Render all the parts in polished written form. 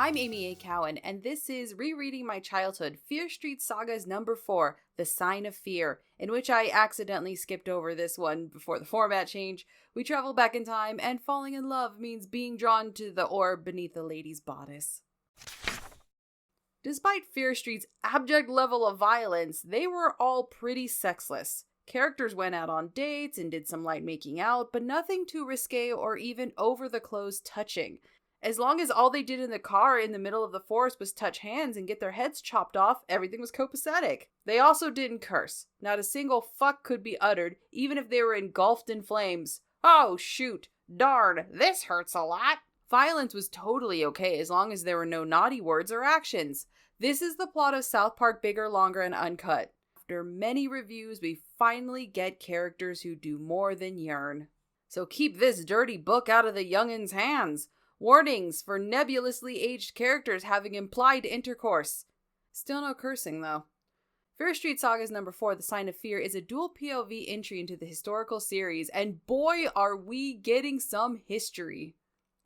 I'm Amy A. Cowan, and this is Rereading My Childhood, Fear Street Sagas number 4, The Stine Fear, in which I accidentally skipped over this one before the format change. We travel back in time, and falling in love means being drawn to the orb beneath a lady's bodice. Despite Fear Street's abject level of violence, they were all pretty sexless. Characters went out on dates and did some light making out, but nothing too risque or even over-the-clothes touching. As long as all they did in the car in the middle of the forest was touch hands and get their heads chopped off, everything was copacetic. They also didn't curse. Not a single fuck could be uttered, even if they were engulfed in flames. Oh, shoot. Darn, this hurts a lot. Violence was totally okay as long as there were no naughty words or actions. This is the plot of South Park Bigger, Longer, and Uncut. After many reviews, we finally get characters who do more than yearn. So keep this dirty book out of the young'uns' hands. Warnings for nebulously aged characters having implied intercourse. Still no cursing, though. Fear Street Sagas number 4, The Stine Fear, is a dual POV entry into the historical series, and boy are we getting some history.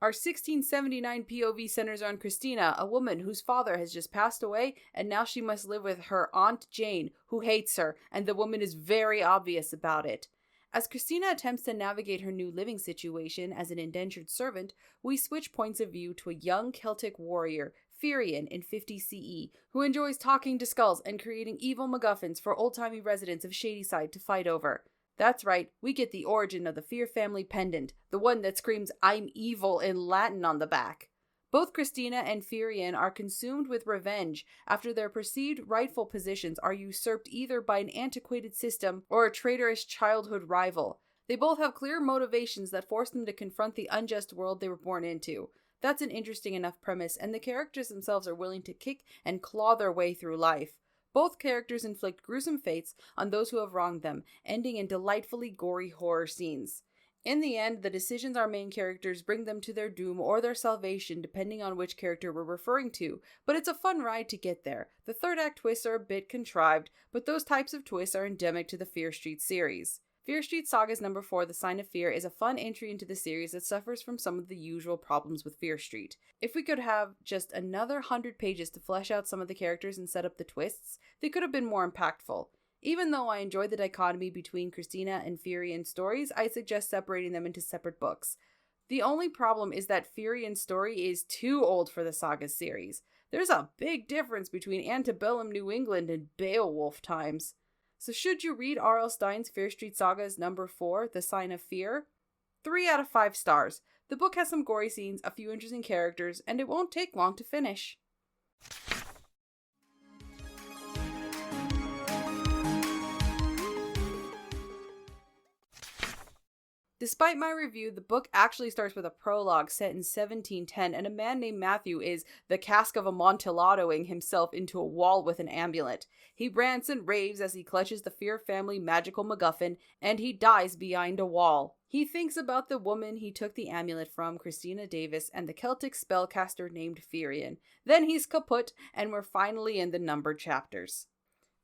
Our 1679 POV centers on Christina, a woman whose father has just passed away, and now she must live with her Aunt Jane, who hates her, and the woman is very obvious about it. As Christina attempts to navigate her new living situation as an indentured servant, we switch points of view to a young Celtic warrior, Firion in 50 CE, who enjoys talking to skulls and creating evil MacGuffins for old-timey residents of Shadyside to fight over. That's right, we get the origin of the Fear family pendant, the one that screams "I'm evil" in Latin on the back. Both Christina and Firion are consumed with revenge after their perceived rightful positions are usurped either by an antiquated system or a traitorous childhood rival. They both have clear motivations that force them to confront the unjust world they were born into. That's an interesting enough premise, and the characters themselves are willing to kick and claw their way through life. Both characters inflict gruesome fates on those who have wronged them, ending in delightfully gory horror scenes. In the end, the decisions our main characters bring them to their doom or their salvation, depending on which character we're referring to, but it's a fun ride to get there. The third act twists are a bit contrived, but those types of twists are endemic to the Fear Street series. Fear Street Sagas number 4, The Stine Fear, is a fun entry into the series that suffers from some of the usual problems with Fear Street. If we could have just another 100 pages to flesh out some of the characters and set up the twists, they could have been more impactful. Even though I enjoy the dichotomy between Christina and Firion's stories, I suggest separating them into separate books. The only problem is that Firion's story is too old for the Sagas series. There's a big difference between antebellum New England and Beowulf times. So should you read R.L. Stine's Fear Street Sagas number 4, The Stine Fear? 3 out of 5 stars. The book has some gory scenes, a few interesting characters, and it won't take long to finish. Despite my review, the book actually starts with a prologue set in 1710, and a man named Matthew is the Cask of Amontilladoing himself into a wall with an amulet. He rants and raves as he clutches the Fear family magical MacGuffin, and he dies behind a wall. He thinks about the woman he took the amulet from, Christina Davis, and the Celtic spellcaster named Firion. Then he's kaput, and we're finally in the numbered chapters.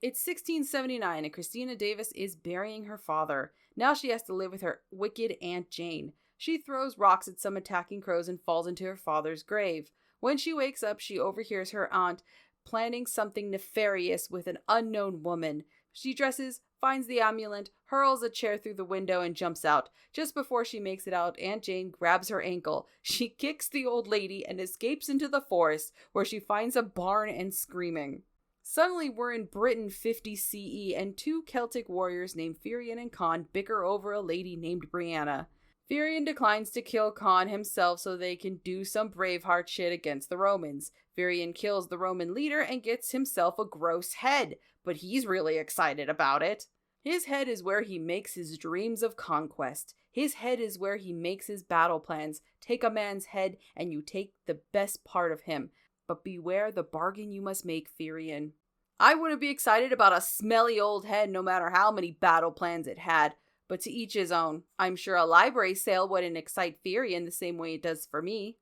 It's 1679, and Christina Davis is burying her father. Now she has to live with her wicked Aunt Jane. She throws rocks at some attacking crows and falls into her father's grave. When she wakes up, she overhears her aunt planning something nefarious with an unknown woman. She dresses, finds the amulet, hurls a chair through the window, and jumps out. Just before she makes it out, Aunt Jane grabs her ankle. She kicks the old lady and escapes into the forest, where she finds a barn and screaming. Suddenly, we're in Britain 50 CE, and 2 Celtic warriors named Firion and Con bicker over a lady named Brianna. Firion declines to kill Con himself so they can do some Braveheart shit against the Romans. Firion kills the Roman leader and gets himself a gross head, but he's really excited about it. His head is where he makes his dreams of conquest. His head is where he makes his battle plans. Take a man's head, and you take the best part of him. But beware the bargain you must make, Firion. I wouldn't be excited about a smelly old head no matter how many battle plans it had, but to each his own. I'm sure a library sale wouldn't excite Firion the same way it does for me.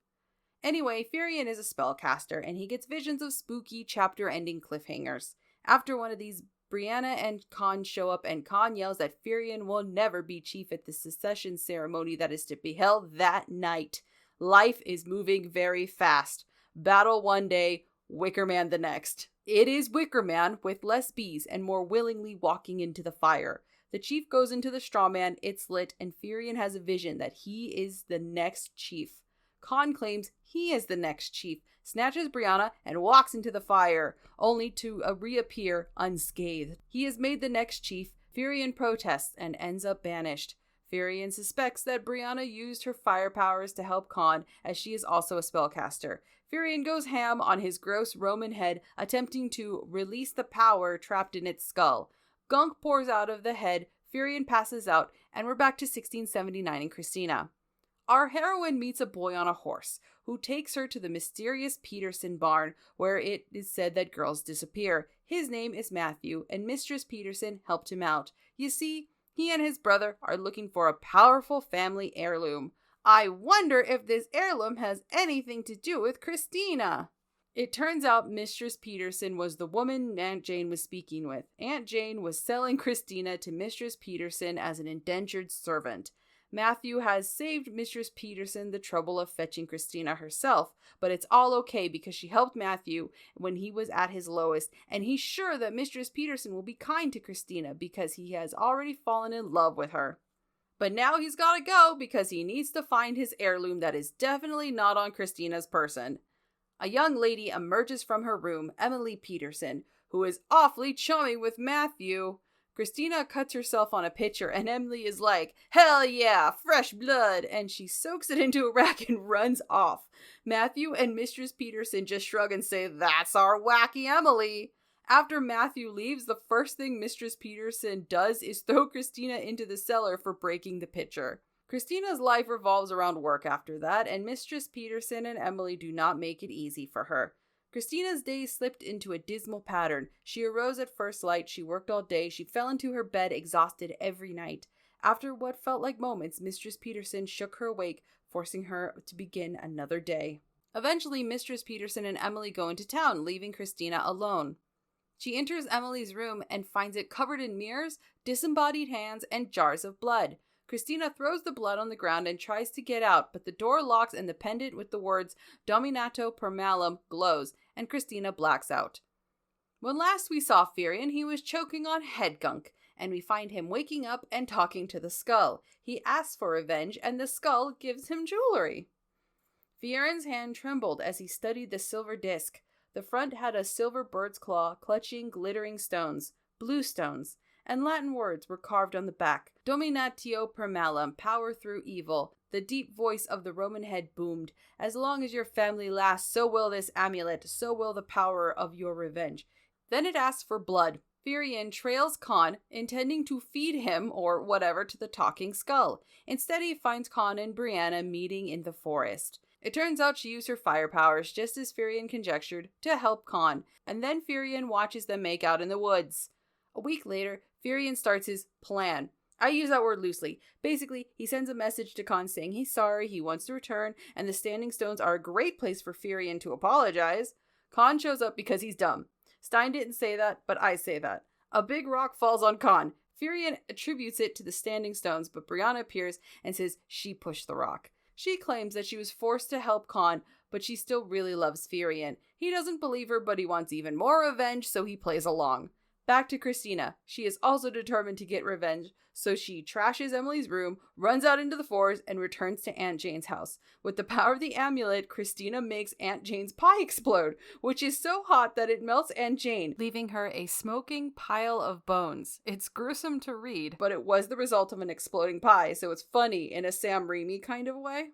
Anyway, Firion is a spellcaster, and he gets visions of spooky, chapter-ending cliffhangers. After one of these, Brianna and Con show up, and Con yells that Firion will never be chief at the secession ceremony that is to be held that night. Life is moving very fast. Battle one day, Wicker Man the next. It is Wicker Man with less bees and more willingly walking into the fire. The chief goes into the straw man, it's lit, and Firion has a vision that he is the next chief. Con claims he is the next chief, snatches Brianna, and walks into the fire, only to reappear unscathed. He is made the next chief. Firion protests and ends up banished. Firion suspects that Brianna used her fire powers to help Con, as she is also a spellcaster. Firion goes ham on his gross Roman head, attempting to release the power trapped in its skull. Gunk pours out of the head, Firion passes out, and we're back to 1679 in Christina. Our heroine meets a boy on a horse, who takes her to the mysterious Peterson barn, where it is said that girls disappear. His name is Matthew, and Mistress Peterson helped him out. You see, he and his brother are looking for a powerful family heirloom. I wonder if this heirloom has anything to do with Christina. It turns out Mistress Peterson was the woman Aunt Jane was speaking with. Aunt Jane was selling Christina to Mistress Peterson as an indentured servant. Matthew has saved Mistress Peterson the trouble of fetching Christina herself, but it's all okay because she helped Matthew when he was at his lowest, and he's sure that Mistress Peterson will be kind to Christina because he has already fallen in love with her. But now he's gotta go because he needs to find his heirloom that is definitely not on Christina's person. A young lady emerges from her room, Emily Peterson, who is awfully chummy with Matthew. Christina cuts herself on a pitcher, and Emily is like, "Hell yeah, fresh blood," and she soaks it into a rack and runs off. Matthew and Mistress Peterson just shrug and say, "That's our wacky Emily." After Matthew leaves, the first thing Mistress Peterson does is throw Christina into the cellar for breaking the pitcher. Christina's life revolves around work after that, and Mistress Peterson and Emily do not make it easy for her. Christina's days slipped into a dismal pattern. She arose at first light, she worked all day, she fell into her bed exhausted every night. After what felt like moments, Mistress Peterson shook her awake, forcing her to begin another day. Eventually, Mistress Peterson and Emily go into town, leaving Christina alone. She enters Emily's room and finds it covered in mirrors, disembodied hands, and jars of blood. Christina throws the blood on the ground and tries to get out, but the door locks and the pendant with the words Dominato per malum glows, and Christina blacks out. When last we saw Firion, he was choking on head gunk, and we find him waking up and talking to the skull. He asks for revenge, and the skull gives him jewelry. Firion's hand trembled as he studied the silver disc. The front had a silver bird's claw clutching glittering stones, blue stones, and Latin words were carved on the back. Dominatio per malum, power through evil. The deep voice of the Roman head boomed. As long as your family lasts, so will this amulet, so will the power of your revenge. Then it asks for blood. Firion trails Con, intending to feed him, or whatever, to the talking skull. Instead, he finds Con and Brianna meeting in the forest. It turns out she used her fire powers, just as Firion conjectured, to help Con, and then Firion watches them make out in the woods. A week later, Firion starts his plan. I use that word loosely. Basically, he sends a message to Con saying he's sorry, he wants to return, and the Standing Stones are a great place for Firion to apologize. Con shows up because he's dumb. Stine didn't say that, but I say that. A big rock falls on Con. Firion attributes it to the Standing Stones, but Brianna appears and says she pushed the rock. She claims that she was forced to help Con, but she still really loves Firion. He doesn't believe her, but he wants even more revenge, so he plays along. Back to Christina. She is also determined to get revenge, so she trashes Emily's room, runs out into the forest, and returns to Aunt Jane's house. With the power of the amulet, Christina makes Aunt Jane's pie explode, which is so hot that it melts Aunt Jane, leaving her a smoking pile of bones. It's gruesome to read, but it was the result of an exploding pie, so it's funny in a Sam Raimi kind of way.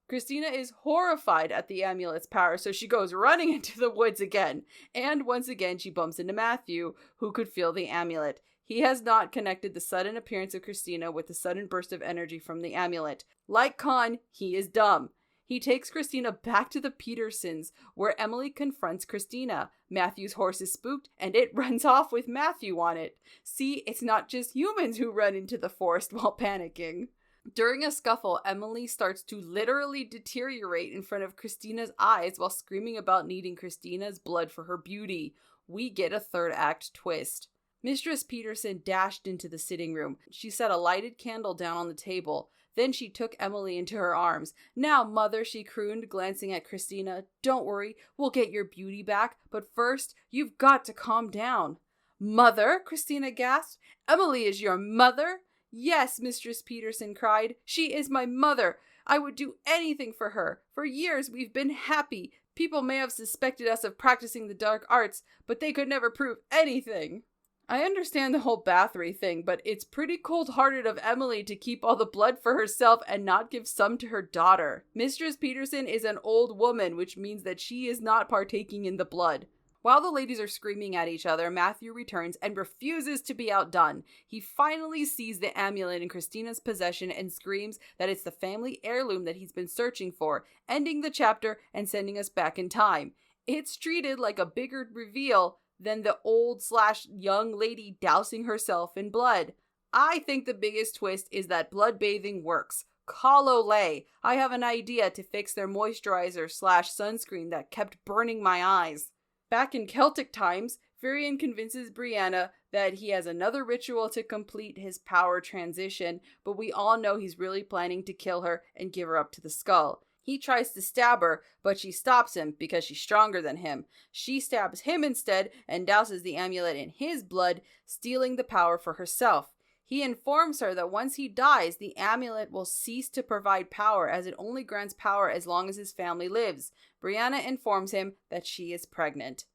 Christina is horrified at the amulet's power, so she goes running into the woods again. And once again, she bumps into Matthew, who could feel the amulet. He has not connected the sudden appearance of Christina with the sudden burst of energy from the amulet. Like Con, he is dumb. He takes Christina back to the Petersons, where Emily confronts Christina. Matthew's horse is spooked, and it runs off with Matthew on it. See, it's not just humans who run into the forest while panicking. During a scuffle, Emily starts to literally deteriorate in front of Christina's eyes while screaming about needing Christina's blood for her beauty. We get a third act twist. Mistress Peterson dashed into the sitting room. She set a lighted candle down on the table. Then she took Emily into her arms. "Now, mother," she crooned, glancing at Christina. "Don't worry, we'll get your beauty back, but first, you've got to calm down." "Mother?" Christina gasped. "Emily is your mother?" "Yes," Mistress Peterson cried. "She is my mother. I would do anything for her. For years we've been happy. People may have suspected us of practicing the dark arts, but they could never prove anything." I understand the whole Bathory thing, but it's pretty cold-hearted of Emily to keep all the blood for herself and not give some to her daughter. Mistress Peterson is an old woman, which means that she is not partaking in the blood. While the ladies are screaming at each other, Matthew returns and refuses to be outdone. He finally sees the amulet in Christina's possession and screams that it's the family heirloom that he's been searching for, ending the chapter and sending us back in time. It's treated like a bigger reveal than the old/young lady dousing herself in blood. I think the biggest twist is that blood bathing works. Call Olay. I have an idea to fix their moisturizer/sunscreen that kept burning my eyes. Back in Celtic times, Firion convinces Brianna that he has another ritual to complete his power transition, but we all know he's really planning to kill her and give her up to the skull. He tries to stab her, but she stops him because she's stronger than him. She stabs him instead and douses the amulet in his blood, stealing the power for herself. He informs her that once he dies, the amulet will cease to provide power, as it only grants power as long as his family lives. Brianna informs him that she is pregnant.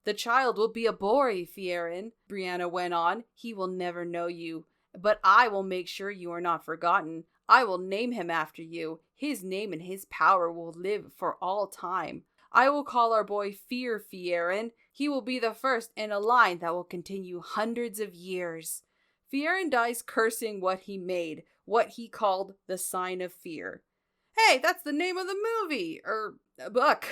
"The child will be a boy, Fierin," Brianna went on. "He will never know you, but I will make sure you are not forgotten. I will name him after you. His name and his power will live for all time. I will call our boy Fear Fierin. He will be the first in a line that will continue hundreds of years." Fierin dies cursing what he made, what he called the Sign of Fear. Hey, that's the name of the movie, book.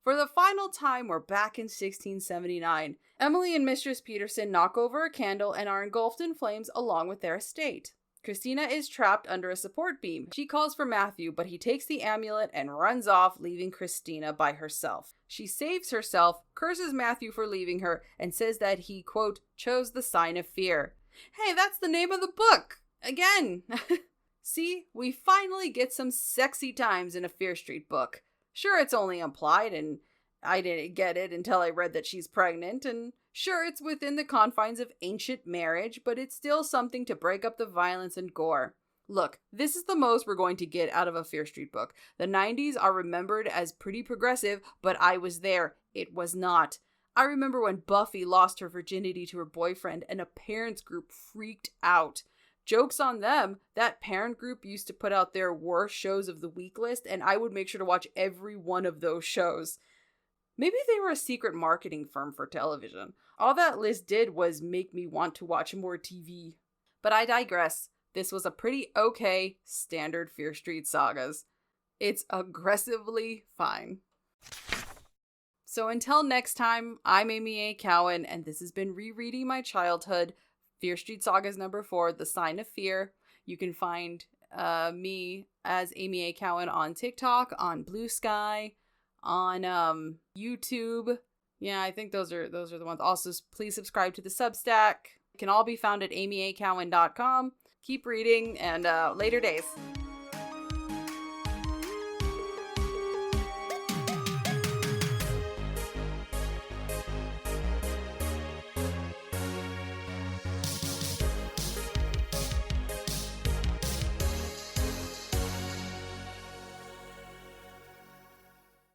For the final time, we're back in 1679. Emily and Mistress Peterson knock over a candle and are engulfed in flames along with their estate. Christina is trapped under a support beam. She calls for Matthew, but he takes the amulet and runs off, leaving Christina by herself. She saves herself, curses Matthew for leaving her, and says that he, quote, chose the Sign of Fear. Hey, that's the name of the book! Again! See, we finally get some sexy times in a Fear Street book. Sure, it's only implied, and I didn't get it until I read that she's pregnant, and sure, it's within the confines of ancient marriage, but it's still something to break up the violence and gore. Look, this is the most we're going to get out of a Fear Street book. The 90s are remembered as pretty progressive, but I was there. It was not. I remember when Buffy lost her virginity to her boyfriend and a parents group freaked out. Joke's on them. That parent group used to put out their worst shows of the week list, and I would make sure to watch every one of those shows. Maybe they were a secret marketing firm for television. All that list did was make me want to watch more TV. But I digress. This was a pretty okay standard Fear Street Sagas. It's aggressively fine. So until next time, I'm Amy A. Cowan, and this has been Rereading My Childhood, Fear Street Sagas number 4, The Sign of Fear. You can find me as Amy A. Cowan on TikTok, on Blue Sky, on YouTube. Yeah, I think those are the ones. Also, please subscribe to the Substack. It can all be found at amyacowan.com. Keep reading, and later days.